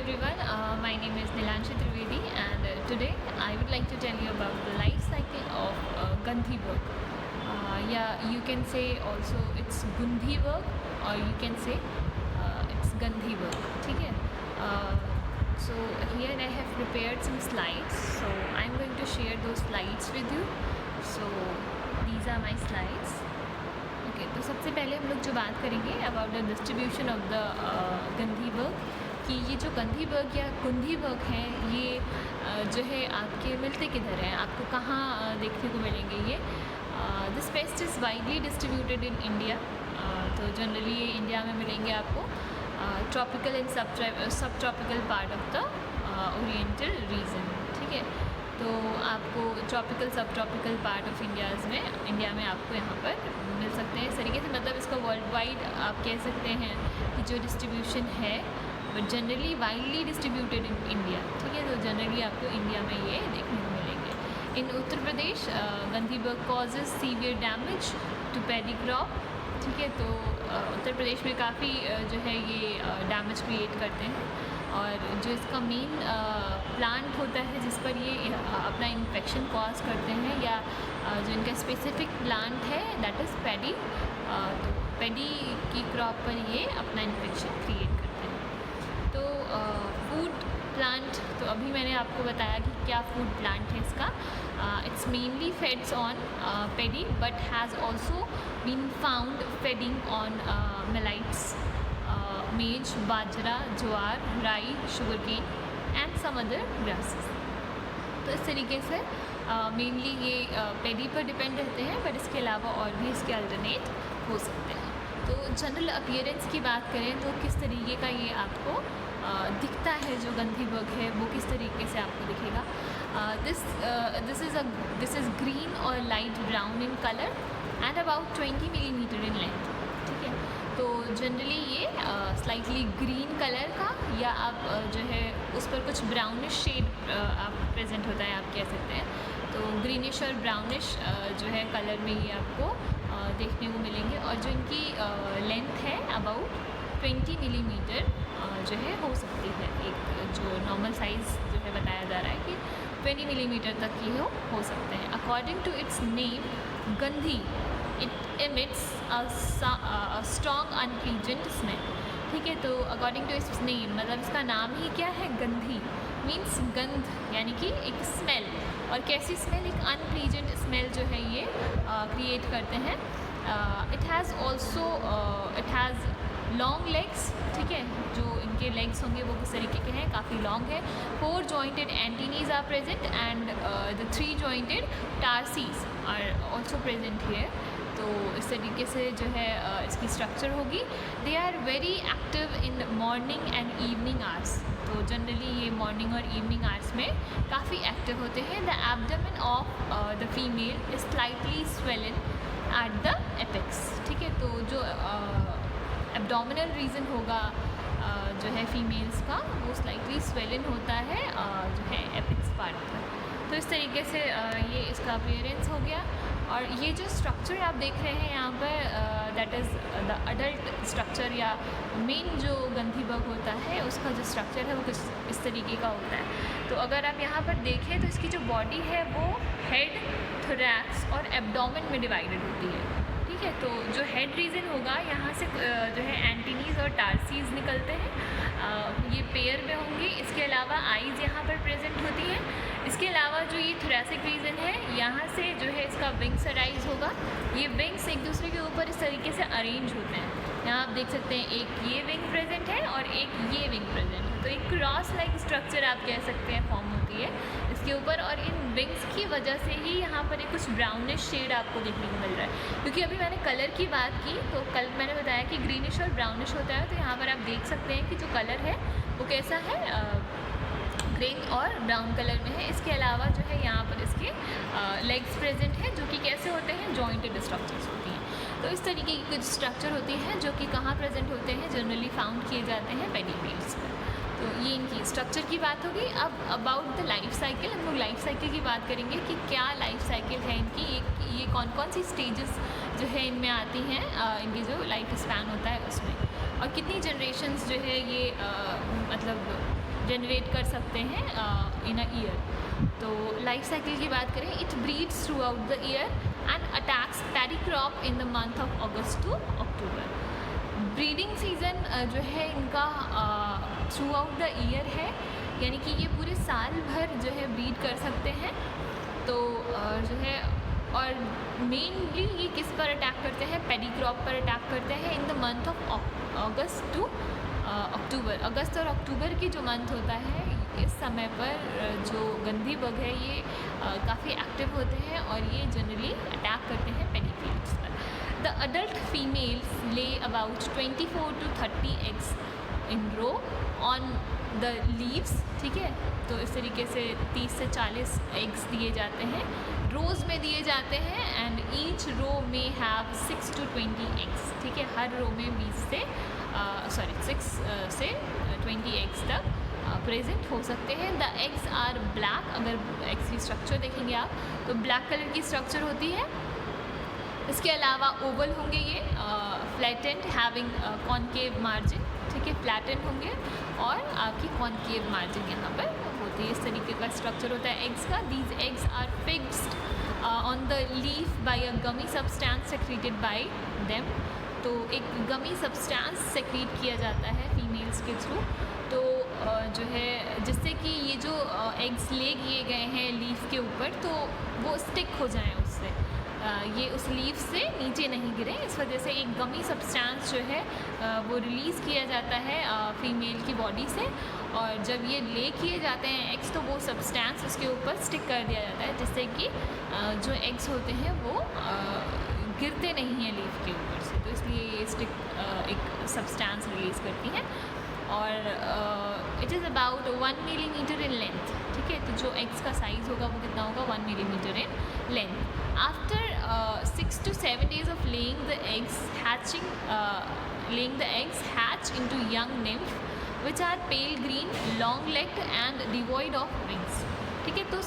everyone, my name is Nilanshi Trivedi and today I would like to tell you about the life cycle of Gandhi work. Yeah, you can say also it's Gandhi work or you can say it's Gandhi work. ठीक है? So here I have prepared some slides. So I'm going to share those slides with you. So these are my slides. Okay तो सबसे पहले हम लोग जो बात करेंगे about the distribution of the गंधी वर्क कि ये जो गंधी वर्क या कुंधी वर्क है ये जो है आपके मिलते किधर हैं, आपको कहाँ देखने को मिलेंगे ये this pest is widely distributed in India. तो जनरली ये इंडिया में मिलेंगे आपको tropical and subtropical part of the oriental region. ठीक है, तो आपको ट्रॉपिकल सब ट्रॉपिकल पार्ट ऑफ इंडिया में आपको यहाँ पर मिल सकते हैं। इस तरीके से मतलब इसका वर्ल्ड वाइड आप कह सकते हैं कि जो डिस्ट्रीब्यूशन है but generally widely distributed in India. ठीक है, तो जनरली आपको इंडिया में ये देखने को मिलेंगे। इन Uttar Pradesh gundhi work causes severe damage to paddy crop. ठीक है, तो उत्तर प्रदेश में काफ़ी जो है ये डैमेज क्रिएट करते हैं और जो इसका मेन प्लांट होता है जिस पर ये अपना इन्फेक्शन कॉज करते हैं या जो इनका स्पेसिफिक प्लांट है दैट इज़ पैडी। तो पैडी की क्रॉप पर ये अपना इन्फेक्शन क्रिएट करते हैं। तो फूड प्लांट, तो अभी मैंने आपको बताया कि क्या फूड प्लांट है इसका। It's mainly feeds on paddy but has also been found feeding on millets, maize, bajra, jowar, rye, sugar cane and some other grasses. तो इस तरीके से मेनली ये पैडी पर डिपेंड रहते हैं बट इसके अलावा और भी इसके अल्टरनेट हो सकते हैं। तो जनरल अपीयरेंस की बात करें तो किस तरीके का ये आपको दिखता है, जो गंधी वर्क है वो किस तरीके से आपको दिखेगा। दिस इज़ ग्रीन और light brown in colour and about 20 millimetre in length. ठीक है, तो जनरली ये स्लाइटली ग्रीन कलर का या आप जो है उस पर कुछ ब्राउनिश शेड आप प्रेजेंट होता है आप कह सकते हैं। तो ग्रीनिश और ब्राउनिश जो है कलर में ये आपको देखने को मिलेंगे और जो इनकी लेंथ है अबाउट 20 मिलीमीटर जो है हो सकती है। एक जो नॉर्मल साइज़ जो है बताया जा रहा है कि 20 मिलीमीटर तक ये हो सकते हैं। According to its name gundhi it emits a strong unpleasant smell. ठीक है, तो अकॉर्डिंग टू इट्स नेम मतलब इसका नाम ही क्या है, गंधी मीन्स गंध यानी कि एक स्मेल। और कैसी स्मेल, एक अनप्लीजेंट स्मेल जो है ये क्रिएट करते हैं। It has long legs. ठीक है, जो इनके लेग्स होंगे वो किस तरीके के हैं, काफ़ी लॉन्ग है। 4 jointed antennae are present and the 3 jointed tarsi are also present here. तो इस तरीके से जो है इसकी स्ट्रक्चर होगी। They are very active in morning and evening hours. तो जनरली ये मॉर्निंग और इवनिंग आवर्स में काफ़ी एक्टिव होते हैं। The abdomen of the female is slightly swollen at the apex. ठीक है, तो जो एब्डोमिनल रीजन होगा जो है फीमेल्स का वो स्लाइटली स्वेलन होता है जो है एपेक्स पार्ट पर। तो इस तरीके से ये इसका अपीयरेंस हो गया। और ये जो स्ट्रक्चर आप देख रहे हैं यहाँ पर that is the adult structure या मेन जो गंधी वर्क होता है उसका जो स्ट्रक्चर है वो कुछ इस तरीके का होता है। तो अगर आप यहाँ पर देखें तो इसकी जो बॉडी है वो हेड, थोरैक्स और एब्डोमेन में डिवाइडेड होती है। ठीक है, तो जो हेड रीजन होगा यहाँ से जो है एंटीनीज और टार्सीज निकलते हैं, ये पेयर में होंगी। इसके अलावा आईज़ यहाँ पर प्रेजेंट होती हैं। इसके अलावा जो ये थोरैसिक रीजन है यहाँ से जो है इसका विंग्स अराइज होगा। ये विंग्स एक दूसरे के ऊपर इस तरीके से अरेंज होते हैं। यहाँ आप देख सकते हैं एक ये विंग प्रेजेंट है और एक ये विंग प्रेजेंट है। तो एक क्रॉस लाइक स्ट्रक्चर आप कह सकते हैं फॉर्म होती है इसके ऊपर। और इन विंग्स की वजह से ही यहाँ पर एक कुछ ब्राउनिश शेड आपको देखने को मिल रहा है। क्योंकि अभी मैंने कलर की बात की तो कल मैंने बताया कि ग्रीनिश और ब्राउनिश होता है। तो यहाँ पर आप देख सकते हैं कि जो कलर है वो कैसा है, ग्रीन और ब्राउन कलर में है। इसके अलावा जो है यहाँ पर इसके लेग्स प्रेजेंट हैं जो कि कैसे होते हैं, जॉइंटेड स्ट्रक्चर्स होती हैं। तो इस तरीके की कुछ स्ट्रक्चर होती हैं जो कि कहाँ प्रेजेंट होते हैं, जनरली फाउंड किए जाते हैं पैडी फील्ड्स पर। तो ये इनकी स्ट्रक्चर की बात होगी। अब अबाउट द लाइफ साइकिल, हम लोग लाइफ साइकिल की बात करेंगे कि क्या लाइफ साइकिल है इनकी, ये कौन कौन सी स्टेजेस जो है इनमें आती हैं, इनकी जो लाइफ स्पैन होता है उसमें, और कितनी जनरेशंस जो है ये मतलब जनरेट कर सकते हैं इन अ ईयर। तो लाइफ साइकिल की बात करें, it breeds throughout the year and attacks paddy crop in the month of August to October. Breeding season जो है इनका थ्रू आउट द ईयर है, यानी कि ये पूरे साल भर जो है ब्रीड कर सकते हैं। तो जो है और मेनली ये किस पर अटैक करते हैं, पैडी क्रॉप पर अटैक करते हैं in the month of August to October. अगस्त और अक्टूबर की जो मंथ होता है, इस समय पर जो गंदी बग है ये काफ़ी एक्टिव होते हैं और ये जनरली अटैक करते हैं पैडी फील्ड्स पर। The adult females lay about 24 to 30 eggs in row on the leaves, ठीक है। तो इस तरीके से 30 से 40 एग्स दिए जाते हैं, रोज़ में दिए जाते हैं। एंड ईच रो में हैव 6 to 20 एग्स, ठीक है। हर रो में 6 से 20 एग्स तक प्रेजेंट हो सकते हैं। द एग्स आर ब्लैक, अगर एग्स की स्ट्रक्चर देखेंगे आप तो ब्लैक कलर की स्ट्रक्चर होती है। इसके अलावा ओवल होंगे ये, फ्लैटेंड हैविंग कॉनकेव मार्जिन, ठीक है, फ्लैटेंड होंगे और आपकी कॉनकेव मार्जिन यहाँ पर होती है। इस तरीके का स्ट्रक्चर होता है एग्स का। These eggs are fixed on the leaf by a gummy substance secreted by them. तो एक गमी सब्सटेंस सेक्रेट किया जाता है फीमेल्स के थ्रू, तो जो है जिससे कि ये जो एग्स ले किए गए हैं लीफ के ऊपर तो वो स्टिक हो जाएं उससे, ये उस लीफ से नीचे नहीं गिरे। इस वजह से एक गमी सब्सटेंस जो है वो रिलीज़ किया जाता है फीमेल की बॉडी से, और जब ये ले किए जाते हैं एग्स तो वो सब्सटेंस उसके ऊपर स्टिक कर दिया जाता है, जिससे कि जो एग्स होते हैं वो गिरते नहीं हैं लीफ के ऊपर से। तो इसलिए ये स्टिक एक सब्सटेंस रिलीज़ करती हैं। और it is about 1 millimetre in length, ठीक है। तो जो एग्स का साइज़ होगा वो कितना होगा, 1 millimetre in length. After 6 to 7 days of laying the eggs hatch into young nymph which are pale green, long legged and devoid of wings, ठीक है। तो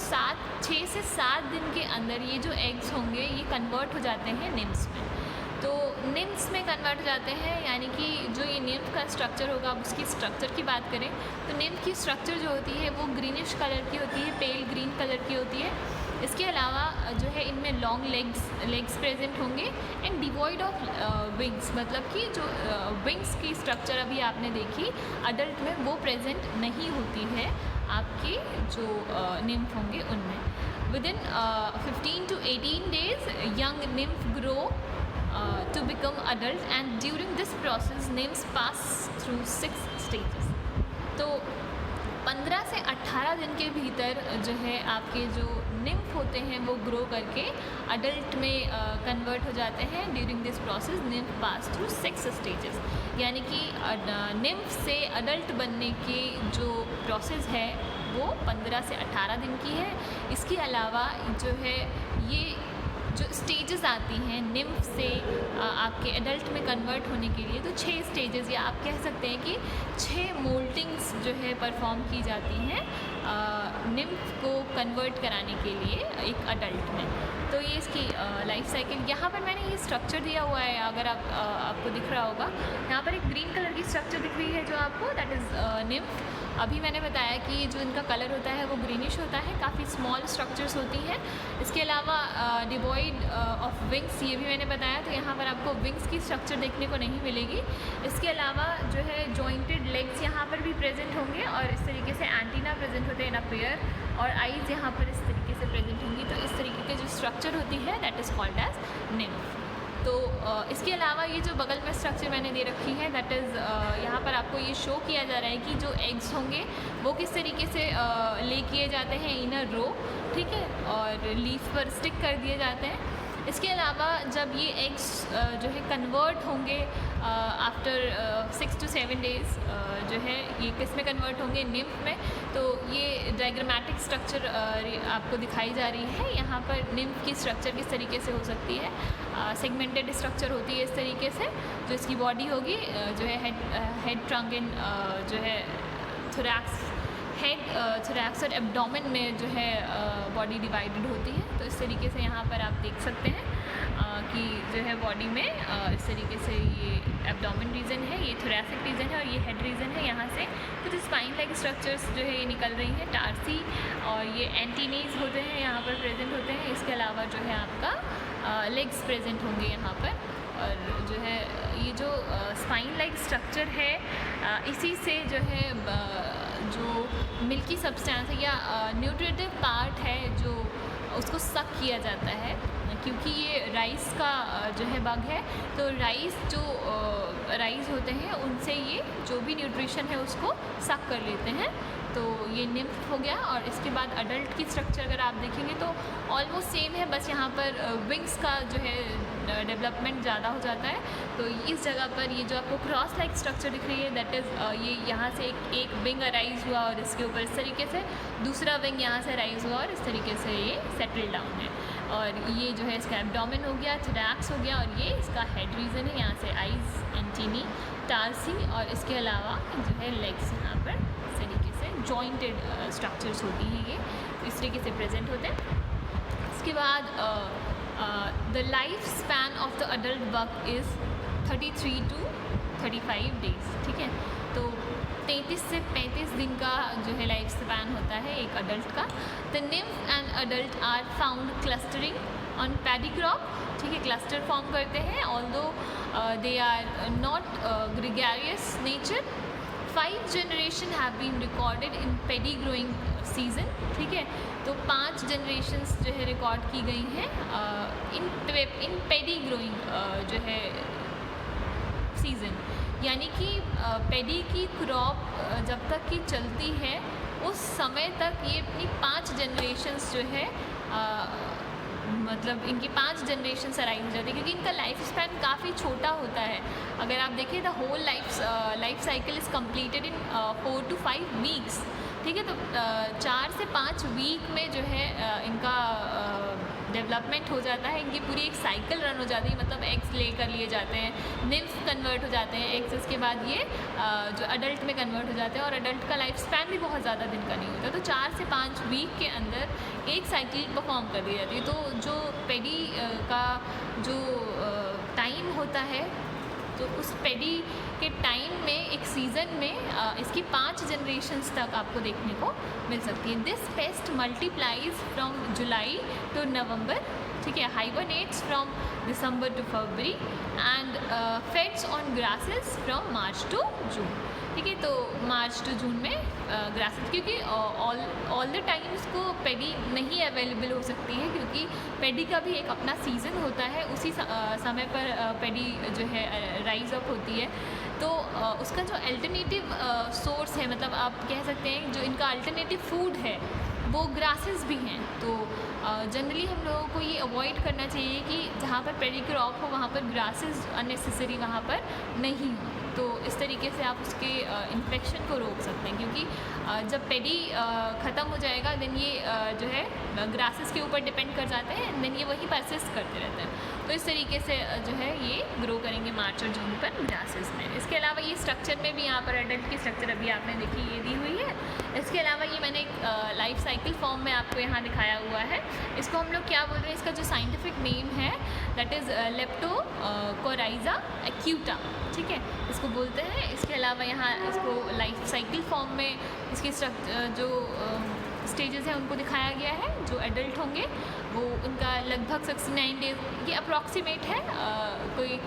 6 से 7 दिन के अंदर ये जो एग्स होंगे ये कन्वर्ट हो जाते हैं निम्फ्स में। तो निम्फ्स में कन्वर्ट हो जाते हैं, यानी कि जो ये निम्फ का स्ट्रक्चर होगा, अब उसकी स्ट्रक्चर की बात करें तो निम्फ की स्ट्रक्चर जो होती है वो ग्रीनिश कलर की होती है, पेल ग्रीन कलर की होती है। इसके अलावा जो है इनमें लॉन्ग लेग्स प्रेजेंट होंगे एंड डिवॉइड ऑफ विंग्स, मतलब कि जो विंग्स की स्ट्रक्चर अभी आपने देखी अडल्ट में वो प्रेजेंट नहीं होती है आपके जो निम्फ होंगे उनमें। Within 15 to 18 days young nymph grow to become adult and during this process nymphs pass through 6 stages। तो 15 से 18 दिन के भीतर जो है आपके जो निम्फ होते हैं वो ग्रो करके अडल्ट में कन्वर्ट हो जाते हैं। During this process nymph pass through 6 stages, यानी कि निम्फ से अडल्ट बनने की जो प्रोसेस है वो 15 से 18 दिन की है। इसके अलावा जो है ये जो स्टेजेस आती हैं निम्फ से आपके एडल्ट में कन्वर्ट होने के लिए, तो 6 स्टेजेस या आप कह सकते हैं कि 6 मोल्टिंग्स जो है परफॉर्म की जाती हैं निम्फ को कन्वर्ट कराने के लिए एक अडल्ट में। तो ये इसकी लाइफ साइकिल, यहाँ पर मैंने ये स्ट्रक्चर दिया हुआ है, अगर आपको दिख रहा होगा यहाँ पर एक ग्रीन कलर की स्ट्रक्चर दिख रही है जो आपको, दैट इज़ निम्फ। अभी मैंने बताया कि जो इनका कलर होता है वो ग्रीनिश होता है, काफ़ी स्मॉल स्ट्रक्चर्स होती हैं। इसके अलावा डिवॉइड ऑफ विंग्स, ये भी मैंने बताया, तो यहाँ पर आपको विंग्स की स्ट्रक्चर देखने को नहीं मिलेगी। इसके अलावा जो है जॉइंटेड लेग्स यहाँ पर भी प्रेजेंट होंगे और इस तरीके से एंटीना प्रेजेंट होते हैं इन अ पेयर, और आइज़ यहाँ पर इस तरीके से प्रेजेंट होंगी। तो इस तरीके की जो स्ट्रक्चर होती है that is called as nymph. तो इसके अलावा ये जो बगल में स्ट्रक्चर मैंने दे रखी है दैट इज़ यहाँ पर आपको ये शो किया जा रहा है कि जो एग्स होंगे वो किस तरीके से ले किए जाते हैं इन अ रो, ठीक है, और लीफ पर स्टिक कर दिए जाते हैं। इसके अलावा जब ये एग्स जो है कन्वर्ट होंगे आफ्टर 6 to 7 days जो है ये किस में कन्वर्ट होंगे, निम्फ में। तो ये डायग्रामेटिक स्ट्रक्चर आपको दिखाई जा रही है। यहाँ पर निम्फ की स्ट्रक्चर किस तरीके से हो सकती है, सेगमेंटेड स्ट्रक्चर होती है इस तरीके से। जो इसकी बॉडी होगी जो है हेड ट्रंक एंड जो है थोरैक्स और एब्डोमेन में जो है बॉडी डिवाइडेड होती है। तो इस तरीके से यहाँ पर आप देख सकते हैं कि जो है बॉडी में इस तरीके से ये एब्डोमेन रीजन है, ये थोरैसिक रीजन है और ये हेड रीजन है। यहाँ से कुछ स्पाइन लाइक स्ट्रक्चर्स जो है ये निकल रही हैं, टार्सी और ये एंटीनीज होते हैं यहाँ पर प्रेजेंट होते हैं। इसके अलावा जो है आपका लेग्स प्रेजेंट होंगे यहाँ पर। और जो है ये जो स्पाइन लाइक स्ट्रक्चर है इसी से जो है जो मिल्की सब्सटेंस है या न्यूट्रिटिव पार्ट है जो उसको सक किया जाता है, क्योंकि ये राइस का जो है बग है। तो राइस होते हैं उनसे ये जो भी न्यूट्रिशन है उसको सक कर लेते हैं। तो ये निम्फ हो गया। और इसके बाद अडल्ट की स्ट्रक्चर अगर आप देखेंगे तो ऑलमोस्ट सेम है, बस यहाँ पर विंग्स का जो है डेवलपमेंट ज़्यादा हो जाता है। तो इस जगह पर ये जो आपको क्रॉस लाइक स्ट्रक्चर दिख रही है दैट इज़ ये यहाँ से एक विंग अराइज हुआ और इसके ऊपर इस तरीके से दूसरा विंग यहाँ से अराइज हुआ और इस तरीके से ये सेटल डाउन है। और ये जो है इसका एब्डोमेन हो गया, थोरैक्स हो गया और ये इसका हेड रीजन है। यहाँ से आइज़, एंटीनी, टार्सी और इसके अलावा जो है लेग्स यहाँ पर इस तरीके से जॉइंटेड स्ट्रक्चर्स होती हैं, ये इस तरीके से प्रेजेंट होते हैं। इसके बाद the life span of the adult bug is 33 to 35 days, ठीक है। तो 33 से 35 दिन का जो है लाइफ स्पैन होता है एक अडल्ट का। The nymph and adult are found clustering on paddy crop, ठीक है, क्लस्टर फॉर्म करते हैं although they are not gregarious nature. 5 generation have been recorded in paddy growing season, ठीक है। तो 5 जनरेशन्स जो है रिकॉर्ड की गई हैं इन पेडी ग्रोइंग जो है सीज़न, यानी कि पेडी की क्रॉप जब तक की चलती है उस समय तक ये अपनी 5 जनरेशन्स जो है मतलब इनकी 5 जनरेशन अराइव हो जाती है, क्योंकि इनका लाइफ स्पैन काफ़ी छोटा होता है। अगर आप देखें the whole life cycle is completed in 4 to 5 weeks, ठीक है। तो 4 से 5 वीक में जो है इनका डेवलपमेंट हो जाता है, इनकी पूरी एक साइकिल रन हो जाती है, मतलब एग्स ले कर लिए जाते हैं, निम्फ कन्वर्ट हो जाते हैं एग्स, इसके बाद ये जो अडल्ट में कन्वर्ट हो जाते हैं और अडल्ट का लाइफ स्पैन भी बहुत ज़्यादा दिन का नहीं होता। तो 4 से 5 वीक के अंदर एक साइकिल परफॉर्म कर दी जाती है। तो जो पेडी का जो टाइम होता है, तो उस पेडी के टाइम में एक सीज़न में इसकी 5 जनरेशन्स तक आपको देखने को मिल सकती है। This pest multiplies from July to November, ठीक है, hibernates from December to February and feeds on grasses from March to June, ठीक है। तो मार्च टू जून में ग्रासेस, क्योंकि ऑल द टाइम इसको पेडी नहीं अवेलेबल हो सकती है, क्योंकि पेडी का भी एक अपना सीज़न होता है, उसी समय पर पेडी जो है राइज अप होती है। तो उसका जो अल्टरनेटिव सोर्स है, मतलब आप कह सकते हैं जो इनका अल्टरनेटिव फूड है वो ग्रासेस भी हैं। तो जनरली हम लोगों को ये अवॉइड करना चाहिए कि जहाँ पर पेडी क्रॉप हो वहाँ पर ग्रासेस अननेसेसरी वहाँ पर नहीं हो। तो इस तरीके से आप उसके इन्फेक्शन को रोक सकते हैं, क्योंकि जब पेडी ख़त्म हो जाएगा देन ये जो है ग्रासेस के ऊपर डिपेंड कर जाते हैं, देन ये वही परसिस्ट करते रहते हैं। तो इस तरीके से जो है ये ग्रो करेंगे मार्च और जून पर ग्रासेस में। इसके अलावा ये स्ट्रक्चर में भी यहाँ पर अडल्ट की स्ट्रक्चर अभी आपने देखी ये दी हुई है। इसके अलावा ये मैंने एक लाइफ साइकिल फॉर्म में आपको यहाँ दिखाया हुआ है। इसको हम लोग क्या बोल रहे हैं, इसका जो साइंटिफिक नेम है दैट इज़ लेप्टोकोराइजा एक्यूटा, ठीक है, इसको बोलते हैं। इसके अलावा यहाँ इसको लाइफ साइकिल फॉर्म में इसकी जो स्टेजेस हैं उनको दिखाया गया है। जो एडल्ट होंगे वो उनका लगभग 69 डेज, ये अप्रॉक्सीमेट है, कोई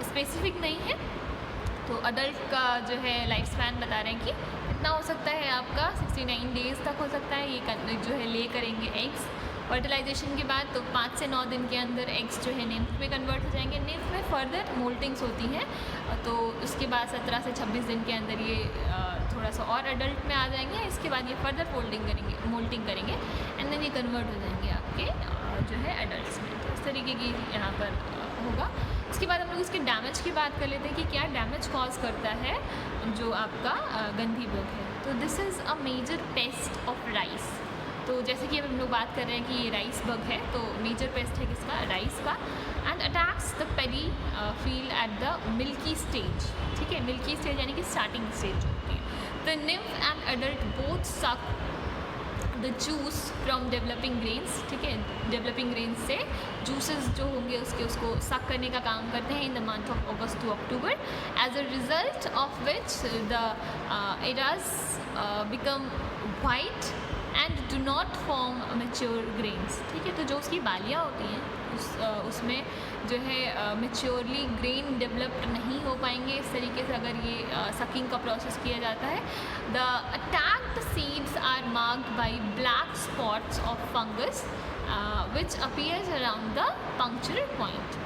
स्पेसिफिक नहीं है। तो अडल्ट का जो है लाइफ स्पैन बता रहे हैं कि इतना हो सकता है आपका 69 डेज़ तक हो सकता है। ये जो है ले करेंगे एग्स फर्टिलाइजेशन के बाद, तो 5 से 9 दिन के अंदर एग्स जो है निम्फ में कन्वर्ट हो जाएंगे। निम्फ में फर्दर मोल्टिंग्स होती हैं, तो उसके बाद 17 से 26 दिन के अंदर ये थोड़ा सा और अडल्ट में आ जाएंगे। इसके बाद ये फर्दर मोल्टिंग करेंगे एंड देन ये कन्वर्ट हो जाएंगे आपके जो है एडल्ट्स में। तो इस तरीके की यहाँ पर होगा। इसके बाद हम लोग इसके डैमेज की बात कर लेते हैं कि क्या डैमेज कॉज करता है जो आपका गंधी बग है। तो this is a major pest of rice. तो जैसे कि अब हम लोग बात कर रहे हैं कि ये राइस बग है, तो मेजर पेस्ट है किसका, राइस का। And attacks the pedi field at the milky stage, ठीक है, मिल्की स्टेज यानी कि स्टार्टिंग स्टेज होती है। The nymph and adult both suck the juice from developing grains, ठीक है, डेवलपिंग ग्रेन्स से जूसेस जो होंगे उसको सक करने का काम करते हैं in the month of August to October, as a result of which the it has become white and do not form mature grains, ठीक है। तो जो उसकी बालियाँ होती हैं उसमें जो है मेच्योरली ग्रेन डेवलप्ड नहीं हो पाएंगे इस तरीके से अगर ये सकिंग का प्रोसेस किया जाता है। The attacked seeds are marked by black spots of fungus which appears around the puncture point.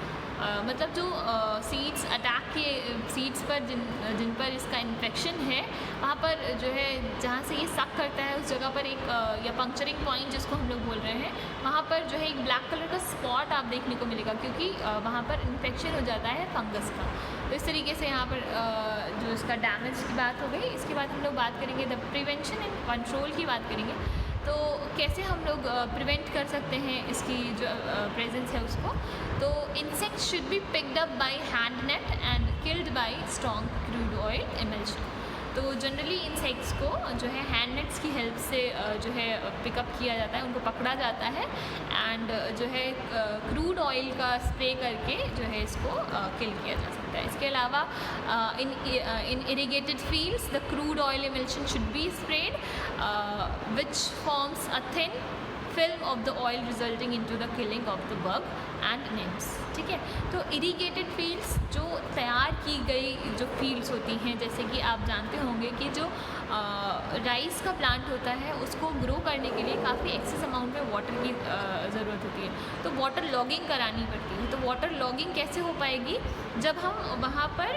मतलब जो सीड्स अटैक के सीड्स पर जिन पर इसका इन्फेक्शन है वहाँ पर जो है जहाँ से ये सक करता है उस जगह पर एक या पंक्चरिंग पॉइंट जिसको हम लोग बोल रहे हैं वहाँ पर जो है एक ब्लैक कलर का स्पॉट आप देखने को मिलेगा, क्योंकि वहाँ पर इन्फेक्शन हो जाता है फंगस का। तो इस तरीके से यहाँ पर जो इसका डैमेज की बात हो गई। इसके बाद हम लोग बात करेंगे द प्रिवेंशन एंड कंट्रोल की बात करेंगे। तो कैसे हम लोग प्रिवेंट कर सकते हैं इसकी जो प्रेजेंस है उसको। तो insects should be picked up by hand net and killed by strong crude oil emulsion. तो जनरली इंसेक्ट्स को जो है हैंड नेट्स की हेल्प से जो है पिकअप किया जाता है, उनको पकड़ा जाता है एंड जो है क्रूड ऑयल का स्प्रे करके जो है इसको किल किया जा सकता है। इसके अलावा in irrigated fields the crude oil emulsion should be spread which forms a thin film of the oil resulting into the killing of the bug and nymphs, ठीक है। तो इरीगेटेड फील्ड्स जो तैयार की गई जो फील्ड्स होती हैं, जैसे कि आप जानते होंगे कि जो राइस का प्लांट होता है उसको ग्रो करने के लिए काफ़ी एक्सेस अमाउंट में वाटर की ज़रूरत होती है, तो वाटर लॉगिंग करानी पड़ती है। तो वाटर लॉगिंग कैसे हो पाएगी जब हम वहाँ पर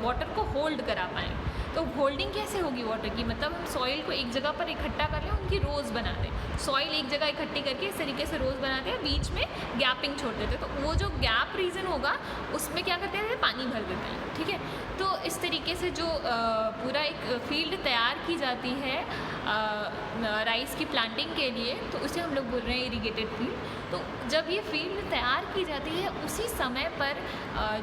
वाटर को होल्ड करा पाएँ। तो होल्डिंग कैसे होगी वाटर की, मतलब हम सॉइल को एक जगह पर इकट्ठा कर लें, उनकी रोज़ बना दें, सॉइल एक जगह इकट्ठी करके इस तरीके से रोज़ बनाते हैं, बीच में गैपिंग छोड़ देते हैं, तो वो जो गैप रीजन होगा उसमें क्या करते हैं, पानी भर देते हैं, ठीक है। तो इस तरीके से जो पूरा एक फील्ड तैयार की जाती है राइस की प्लांटिंग के लिए, तो उसे हम लोग बोल रहे हैं इरीगेटेड फील्ड। तो जब ये फील्ड तैयार की जाती है उसी समय पर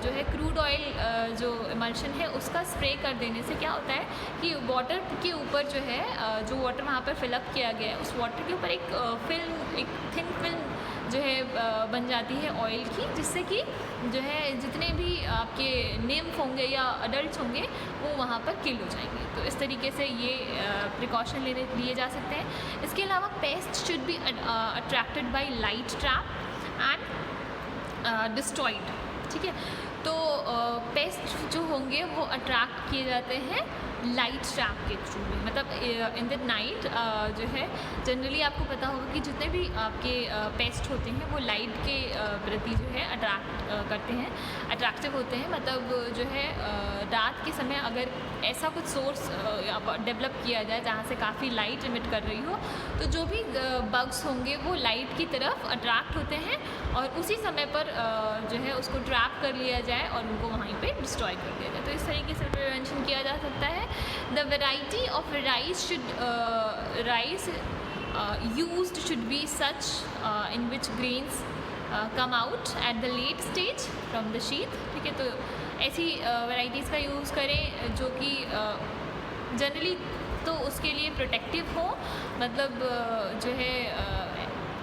जो है क्रूड ऑयल जो इमल्शन है उसका स्प्रे कर देने से क्या होता है कि वाटर के ऊपर जो है जो वाटर वहाँ पर फिलअप किया गया है उस वाटर के ऊपर एक फिल्म, एक थिन फिल्म जो है बन जाती है ऑयल की, जिससे कि जो है जितने भी आपके निम्फ होंगे या अडल्ट होंगे वो वहाँ पर किल हो जाएंगे। तो इस तरीके से ये प्रिकॉशन लिए जा सकते हैं। इसके अलावा paste should be attracted by light trap and destroyed, ठीक है। तो पेस्ट जो होंगे वो अट्रैक्ट किए जाते हैं लाइट ट्रैप के थ्रू में, मतलब इन द नाइट जो है जनरली आपको पता होगा कि जितने भी आपके पेस्ट होते हैं वो लाइट के प्रति जो है अट्रैक्ट करते हैं, अट्रैक्टिव होते हैं। मतलब जो है रात के समय अगर ऐसा कुछ सोर्स डेवलप किया जाए जहाँ से काफ़ी लाइट इमिट कर रही हो, तो जो भी बग्स होंगे वो लाइट की तरफ अट्रैक्ट होते हैं और उसी समय पर जो है उसको ट्रैप कर लिया जाए और उनको वहीं पे डिस्ट्रॉय कर दिया जाए। तो इस तरीके से प्रिवेंशन किया जा सकता है। The variety of rice used should be such in which grains come out at the late stage from the sheath, ठीक है। तो ऐसी varieties का यूज़ करें जो कि जनरली तो उसके लिए प्रोटेक्टिव हो, मतलब जो है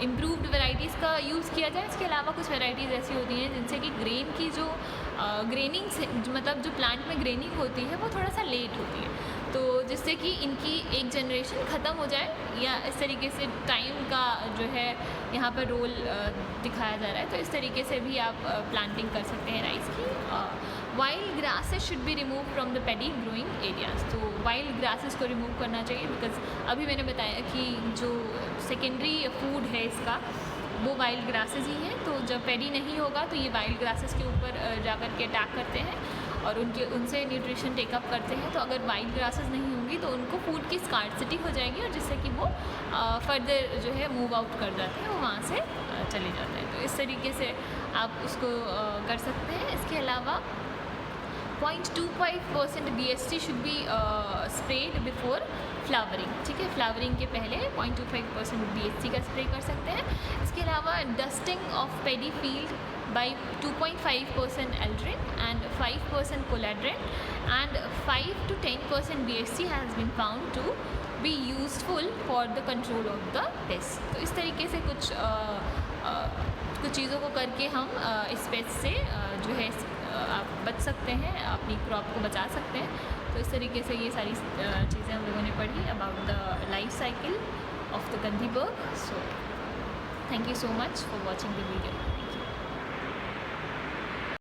इम्प्रूव्ड वैराइटीज़ का यूज़ किया जाए। इसके अलावा कुछ वैराइटीज़ ऐसी होती हैं जिनसे कि ग्रेन की जो ग्रेनिंग से मतलब जो प्लांट में ग्रेनिंग होती है वो थोड़ा सा लेट होती है, तो जिससे कि इनकी एक जनरेशन ख़त्म हो जाए या इस तरीके से टाइम का जो है यहाँ पर रोल दिखाया जा रहा है। तो इस तरीके से भी आप प्लांटिंग कर सकते हैं राइस की। Wild grasses should be remove from the paddy growing areas. तो वाइल्ड ग्रासेस को रिमूव करना चाहिए, बिकॉज अभी मैंने बताया कि जो सेकेंडरी फूड है इसका वो वाइल्ड ग्रासेस ही हैं। तो जब पैडी नहीं होगा तो ये वाइल्ड ग्रासेस के ऊपर जाकर के अटैक करते हैं और उनसे न्यूट्रिशन टेकअप करते हैं। तो अगर वाइल्ड ग्रासेस नहीं होंगी तो उनको फूड की स्कार्सिटी हो जाएगी और जिससे कि वो फर्दर जो है मूव आउट कर जाते हैं, वो वहाँ से चले जाते हैं। तो इस तरीके से आप उसको कर सकते हैं। इसके अलावा 0.25% BST should be spread before flowering, ठीक है। फ्लावरिंग के पहले 0.25% BST का स्प्रे कर सकते हैं। इसके अलावा dusting of pedi field by 2.5% Eldrin and 5% Coladrin and 5 to 10% BST has been found to be used for tool for the control of the paste. तो इस तरीके से कुछ चीज़ों को करके हम इस पेस्ट से जो है आप बच सकते हैं, अपनी क्रॉप को बचा सकते हैं। तो इस तरीके से ये सारी चीज़ें हम लोगों ने पढ़ी about the life cycle of the gandhi bug. So thank you so much for watching the video.